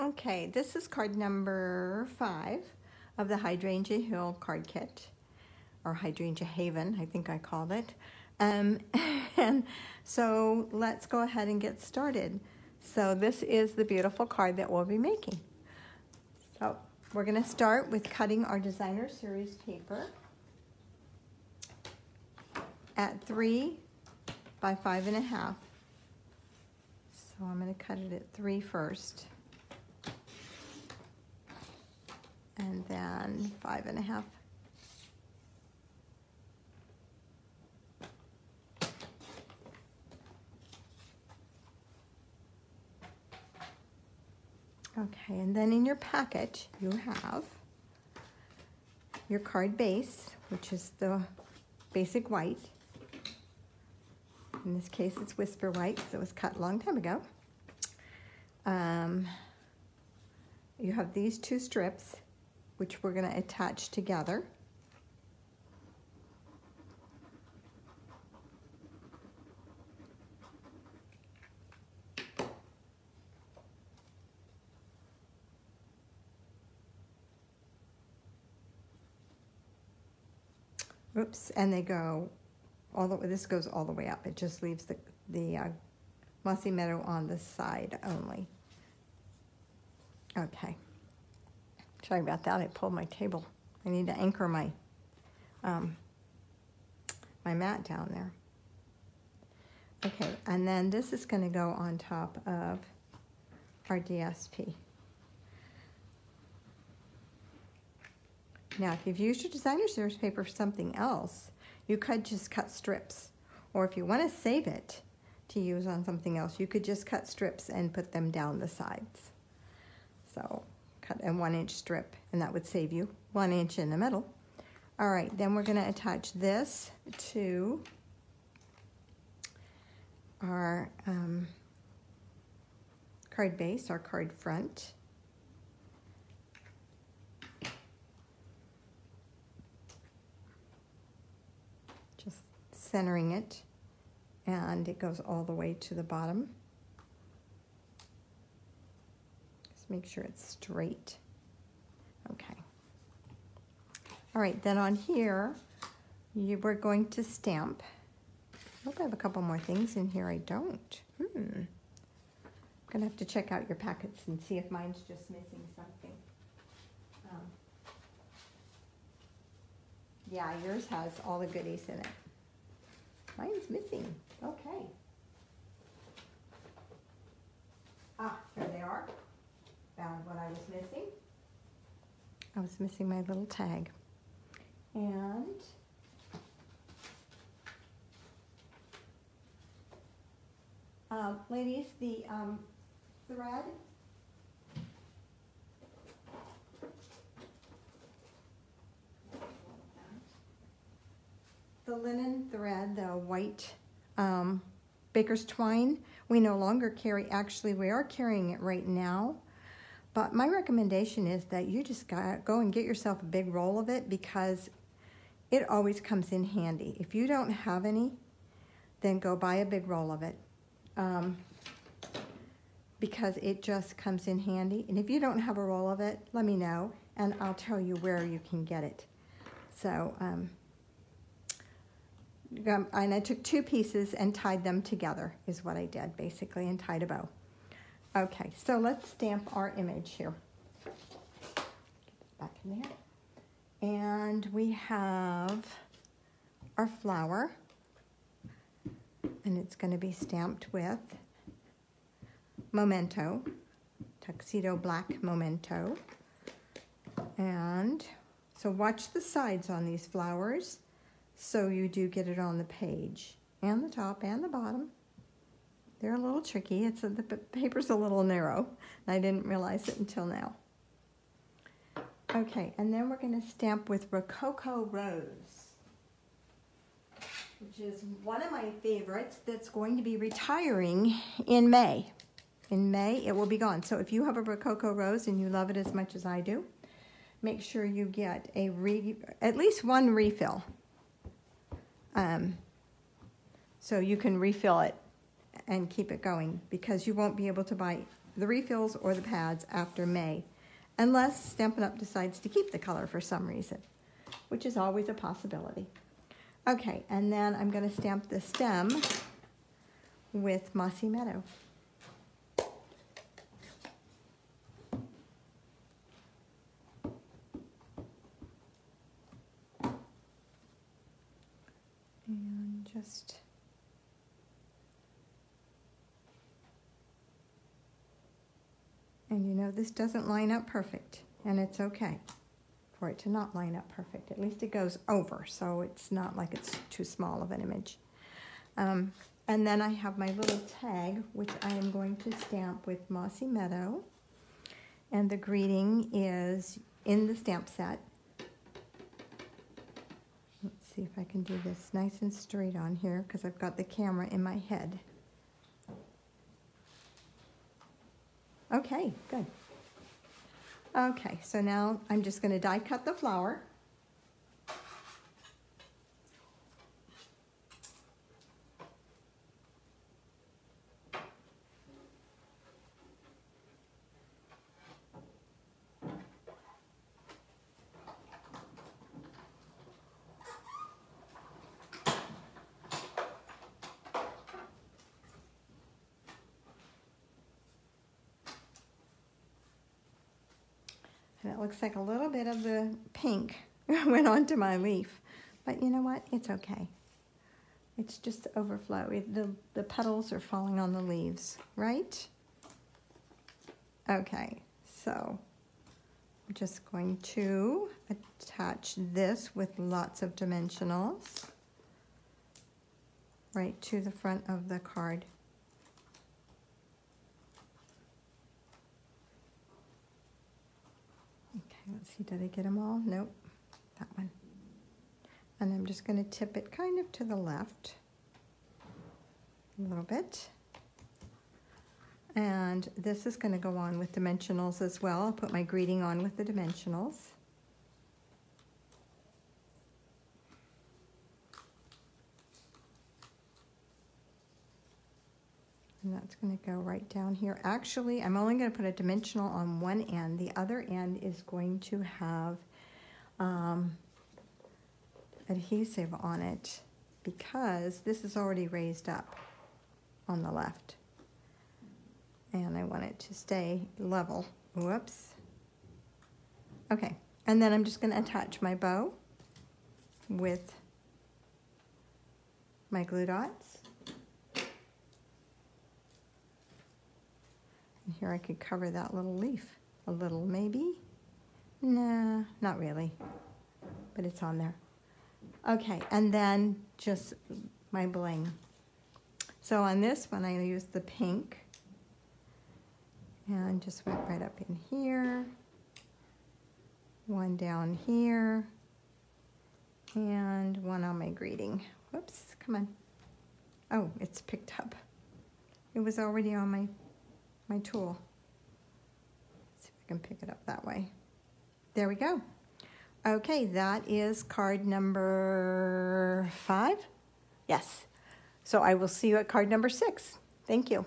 Okay, this is card number 5 of the Hydrangea Hill Card Kit, or Hydrangea Haven, I think I called it. And so let's go ahead and get started. So this is the beautiful card that we'll be making. So we're going to start with cutting our designer series paper at 3 by 5.5. So I'm going to cut it at 3 first. And then 5.5. Okay, and then in your packet you have your card base, which is the basic white. In this case it's Whisper White because it was cut a long time ago. You have these 2 strips, which we're going to attach together. Oops, and they go all the way, this goes all the way up. It just leaves the mossy meadow on the side only. Okay. Sorry about that, I pulled my table. I need to anchor my my mat down there. Okay, and then this is going to go on top of our DSP. Now, if you've used your designer series paper for something else, you could just cut strips. Or if you want to save it to use on something else, you could just cut strips and put them down the sides. So cut a 1-inch strip, and that would save you 1 inch in the middle. All right, then we're going to attach this to our card base, our card front. Just centering it, and it goes all the way to the bottom. Make sure it's straight. Okay. All right, then on here, we're going to stamp. I hope I have a couple more things in here. I don't. I'm gonna have to check out your packets and see if mine's just missing something. Yeah, yours has all the goodies in it. Mine's missing. Okay. Ah, here they are. Found what I was missing. I was missing my little tag. And ladies, the thread, the linen thread, the white baker's twine, we no longer carry. Actually, we are carrying it right now. But my recommendation is that you just go and get yourself a big roll of it, because it always comes in handy. If you don't have any, then go buy a big roll of it, because it just comes in handy. And if you don't have a roll of it, let me know, and I'll tell you where you can get it. So, and I took 2 pieces and tied them together, is what I did, basically, and tied a bow. Okay, so let's stamp our image here. Get back in there. And we have our flower, and it's going to be stamped with Memento, Tuxedo Black Memento. And so watch the sides on these flowers so you do get it on the page, and the top and the bottom. They're a little tricky. The paper's a little narrow, and I didn't realize it until now. Okay, and then we're going to stamp with Rococo Rose, which is one of my favorites that's going to be retiring in May. In May, it will be gone. So if you have a Rococo Rose and you love it as much as I do, make sure you get at least 1 refill. So you can refill it and keep it going, because you won't be able to buy the refills or the pads after May, unless Stampin' Up! Decides to keep the color for some reason, which is always a possibility. Okay, and then I'm going to stamp the stem with Mossy Meadow. And just and you know this doesn't line up perfect, and it's okay for it to not line up perfect. At least it goes over, so it's not like it's too small of an image. And then I have my little tag, which I am going to stamp with Mossy Meadow. And the greeting is in the stamp set. Let's see if I can do this nice and straight on here, because I've got the camera in my head. Okay, good. Okay, so now I'm just going to die cut the flower. And it looks like a little bit of the pink went onto my leaf. But you know what? It's okay. It's just the overflow. The petals are falling on the leaves, right? Okay, so I'm just going to attach this with lots of dimensionals right to the front of the card. Let's see, did I get them all? Nope, that one. And I'm just going to tip it kind of to the left a little bit. And this is going to go on with dimensionals as well. I'll put my greeting on with the dimensionals. And that's going to go right down here. Actually, I'm only going to put a dimensional on one end. The other end is going to have adhesive on it because this is already raised up on the left. And I want it to stay level. Whoops. Okay, and then I'm just going to attach my bow with my glue dots. Here I could cover that little leaf a little, maybe. Nah, not really, but it's on there. Okay, and then just my bling. So on this one, I used the pink and just went right up in here, one down here, and one on my greeting. Whoops, come on. Oh, it's picked up. It was already on my tool. Let's see if I can pick it up that way. There we go. Okay, that is card number 5. Yes. So I will see you at card number 6. Thank you.